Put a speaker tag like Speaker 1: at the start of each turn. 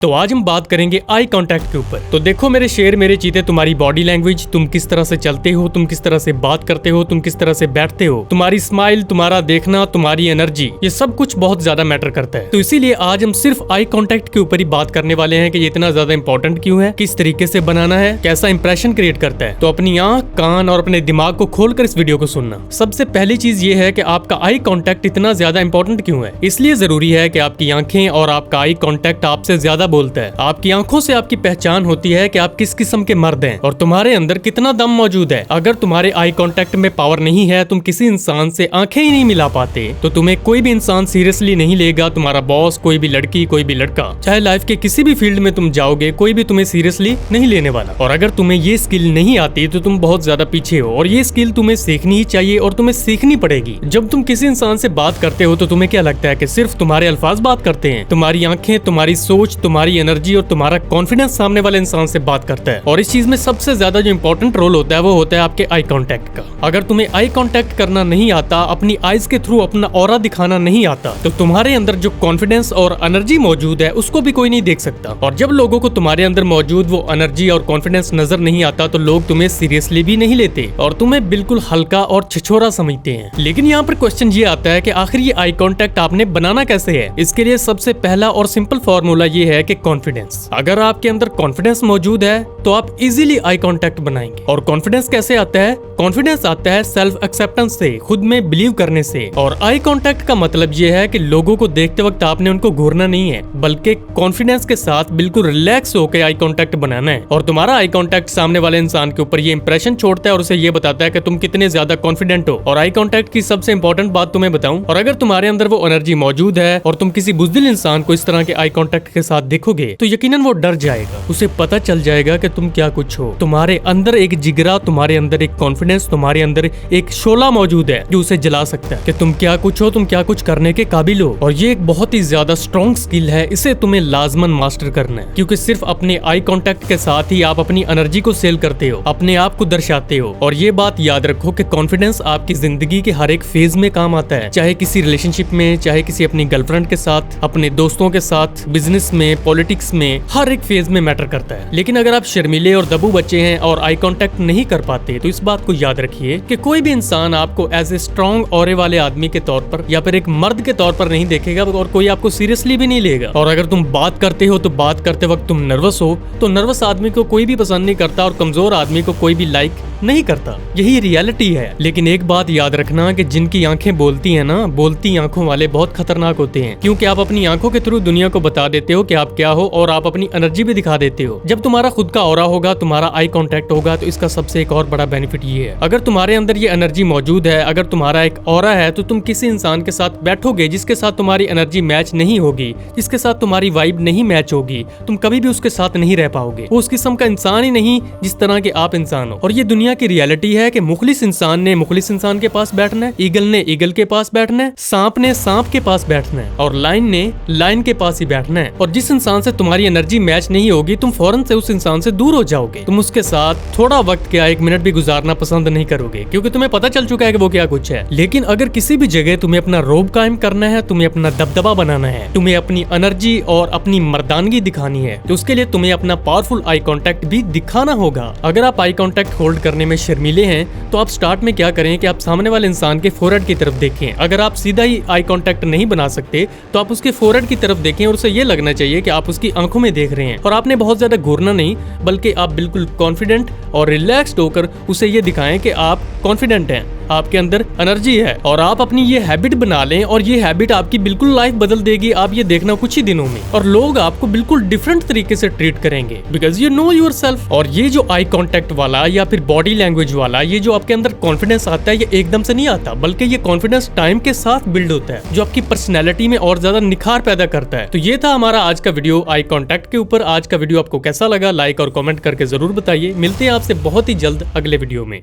Speaker 1: तो आज हम बात करेंगे आई कांटेक्ट के ऊपर। तो देखो मेरे शेर मेरे चीते, तुम्हारी बॉडी लैंग्वेज, तुम किस तरह से चलते हो, तुम किस तरह से बात करते हो, तुम किस तरह से बैठते हो, तुम्हारी स्माइल, तुम्हारा देखना, तुम्हारी एनर्जी, ये सब कुछ बहुत ज्यादा मैटर करता है। तो इसीलिए आज हम सिर्फ आई कांटेक्ट के ऊपर ही बात करने वाले हैं कि ये इतना ज्यादा इंपॉर्टेंट क्यों है, किस तरीके से बनाना है, कैसा इंप्रेशन क्रिएट करता है। तो अपनी आंख, कान और अपने दिमाग को खोलकर इस वीडियो को सुनना। सबसे पहली चीज ये है कि आपका आई कांटेक्ट इतना ज्यादा इंपॉर्टेंट क्यों है। इसलिए जरूरी है कि आपकी आंखें और आपका आई कांटेक्ट आपसे ज्यादा बोलता है। आपकी आंखों से आपकी पहचान होती है कि आप किस किस्म के मर्द हैं और तुम्हारे अंदर कितना दम मौजूद है। अगर तुम्हारे आई कांटेक्ट में पावर नहीं है, तुम किसी इंसान से आंखें ही नहीं मिला पाते, तो तुम्हें कोई भी इंसान सीरियसली नहीं लेगा। तुम्हारा बॉस, कोई भी लड़की, कोई भी लड़का, चाहे लाइफ के किसी भी फील्ड में तुम जाओगे, कोई भी तुम्हें सीरियसली नहीं लेने वाला। और अगर तुम्हें ये स्किल नहीं आती तो तुम बहुत ज्यादा पीछे हो, और ये स्किल तुम्हें सीखनी ही चाहिए और तुम्हें सीखनी पड़ेगी। जब तुम किसी इंसान से बात करते हो तो तुम्हें क्या लगता है कि सिर्फ तुम्हारे अल्फाज बात करते हैं? तुम्हारी आंखें, तुम्हारी सोच, तुम्हारी एनर्जी और तुम्हारा कॉन्फिडेंस सामने वाले इंसान से बात करता है। और इस चीज में सबसे ज्यादा जो इंपॉर्टेंट रोल होता है वो होता है आपके आई कांटेक्ट का। अगर तुम्हें आई कांटेक्ट करना नहीं आता, अपनी आईज के थ्रू अपना ऑरा दिखाना नहीं आता, तो तुम्हारे अंदर जो कॉन्फिडेंस और एनर्जी मौजूद है उसको भी कोई नहीं देख सकता। और जब लोगों को तुम्हारे अंदर मौजूद वो एनर्जी और कॉन्फिडेंस नजर नहीं आता तो लोग तुम्हें सीरियसली भी नहीं लेते और तुम्हें बिल्कुल हल्का और छिछोरा समझते हैं। लेकिन यहाँ पर क्वेश्चन ये आता है कि आखिर ये आई कांटेक्ट आपने बनाना कैसे है। इसके लिए सबसे पहला और सिंपल फॉर्मूला ये है कि कॉन्फिडेंस। अगर आपके अंदर कॉन्फिडेंस मौजूद है तो आप इजीली आई कांटेक्ट बनाएंगे। और कॉन्फिडेंस कैसे आता है? कॉन्फिडेंस आता है सेल्फ एक्सेप्टेंस से, खुद में बिलीव करने से। और आई कांटेक्ट का मतलब ये है कि लोगों को देखते वक्त आपने उनको घूरना नहीं है, बल्कि कॉन्फिडेंस के साथ बिल्कुल रिलैक्स होकर आई कांटेक्ट बनाना है। और तुम्हारा आई कांटेक्ट सामने वाले इंसान के ऊपर ये इंप्रेशन छोड़ता है और उसे ये बताता है कि तुम कितने ज्यादा कॉन्फिडेंट हो। और आई कांटेक्ट की सबसे इंपॉर्टेंट बात तुम्हें बताऊं, और अगर तुम्हारे अंदर वो एनर्जी मौजूद है और तुम किसी बुज़दिल इंसान को इस तरह के आई कांटेक्ट के साथ देखोगे तो यकीनन वो डर जाएगा। उसे पता चल जाएगा कि तुम क्या कुछ हो। तुम्हारे अंदर एक जिगरा, तुम्हारे अंदर एक कॉन्फिडेंस, तुम्हारे अंदर एक शोला मौजूद है जो उसे जला सकता है कि तुम क्या कुछ हो, तुम क्या कुछ करने के काबिल हो। और ये एक बहुत ही ज्यादा स्ट्रॉन्ग स्किल है, इसे तुम्हें लाजमन मास्टर करना है। क्योंकि सिर्फ अपने आई कांटेक्ट के साथ ही आप अपनी एनर्जी को सेल करते हो, अपने आप को दर्शाते हो। और ये बात याद रखो कि कॉन्फिडेंस आपकी जिंदगी के हर एक फेज में काम आता है, चाहे किसी रिलेशनशिप में, चाहे किसी अपनी गर्लफ्रेंड के साथ, अपने दोस्तों के साथ, बिजनेस में, पॉलिटिक्स में, हर एक फेज में मैटर करता है। लेकिन अगर आप शर्मीले और दबू बच्चे हैं और आई कांटेक्ट नहीं कर पाते तो इस बात को याद रखिए कि कोई भी इंसान आपको एज ए स्ट्रॉन्ग ऑरे वाले आदमी के तौर पर या फिर एक मर्द के तौर पर नहीं देखेगा और कोई आपको सीरियसली भी नहीं लेगा। और अगर तुम बात करते हो तो बात करते वक्त तुम नर्वस हो तो नर्वस आदमी को कोई भी पसंद नहीं करता और कमजोर आदमी को कोई भी लाइक नहीं करता। यही रियलिटी है। लेकिन एक बात याद रखना कि जिनकी आंखें बोलती हैं ना, बोलती आंखों वाले बहुत खतरनाक होते हैं, क्योंकि आप अपनी आंखों के थ्रू दुनिया को बता देते हो कि आप क्या हो और आप अपनी एनर्जी भी दिखा देते हो। जब तुम्हारा खुद का ऑरा होगा, तुम्हारा आई कांटेक्ट होगा, तो इसका सबसे एक और बड़ा बेनिफिट ये है, अगर तुम्हारे अंदर ये एनर्जी मौजूद है, अगर तुम्हारा एक ऑरा है, तो तुम किसी इंसान के साथ बैठोगे जिसके साथ तुम्हारी एनर्जी मैच नहीं होगी, जिसके साथ तुम्हारी वाइब नहीं मैच होगी, तुम कभी भी उसके साथ नहीं रह पाओगे। वो उस किस्म का इंसान ही नहीं जिस तरह के आप इंसान हो। और ये दुनिया की रियलिटी है कि मुखलिस इंसान ने मुखलिस इंसान के पास बैठना है, ईगल ने ईगल के पास बैठना है, सांप ने सांप के पास बैठना है, और लाइन ने लाइन के पास ही बैठना है। और जिस इंसान से तुम्हारी एनर्जी मैच नहीं होगी, तुम फौरन से उस इंसान से दूर हो जाओगे। तुम उसके साथ थोड़ा वक्त क्या, एक मिनट भी गुजारना पसंद नहीं करोगे, क्योंकि तुम्हें पता चल चुका है कि वो क्या कुछ है। लेकिन अगर किसी भी जगह तुम्हें अपना रोब कायम करना है, तुम्हें अपना दबदबा बनाना है, तुम्हें अपनी एनर्जी और अपनी मर्दानगी दिखानी है, तो उसके लिए तुम्हें अपना पावरफुल आई कांटेक्ट भी दिखाना होगा। अगर आप आई कांटेक्ट होल्ड करने में शर्मीले हैं तो आप स्टार्ट में क्या करें कि आप सामने वाले इंसान के फोरहेड की तरफ देखें। अगर आप सीधा ही आई कांटेक्ट नहीं बना सकते तो आप उसके फोरहेड की तरफ देखें और उसे ये लगना चाहिए कि आप उसकी आंखों में देख रहे हैं। और आपने बहुत ज्यादा घूरना नहीं, बल्कि आप बिल्कुल कॉन्फिडेंट और रिलैक्स्ड होकर उसे ये दिखाएं कि आप कॉन्फिडेंट हैं, आपके अंदर एनर्जी है। और आप अपनी ये हैबिट बना लें और ये हैबिट आपकी बिल्कुल लाइफ बदल देगी। आप ये देखना कुछ ही दिनों में, और लोग आपको बिल्कुल डिफरेंट तरीके से ट्रीट करेंगे, बिकॉज यू नो योरसेल्फ। और ये जो आई कांटेक्ट वाला या फिर बॉडी लैंग्वेज वाला, ये जो आपके अंदर कॉन्फिडेंस आता है, ये एकदम से नहीं आता, बल्कि ये कॉन्फिडेंस टाइम के साथ बिल्ड होता है, जो आपकी पर्सनैलिटी में और ज्यादा निखार पैदा करता है। तो ये था हमारा आज का वीडियो आई कांटेक्ट के ऊपर। आज का वीडियो आपको कैसा लगा, लाइक और कमेंट करके जरूर बताइए। मिलते हैं आपसे बहुत ही जल्द अगले वीडियो में।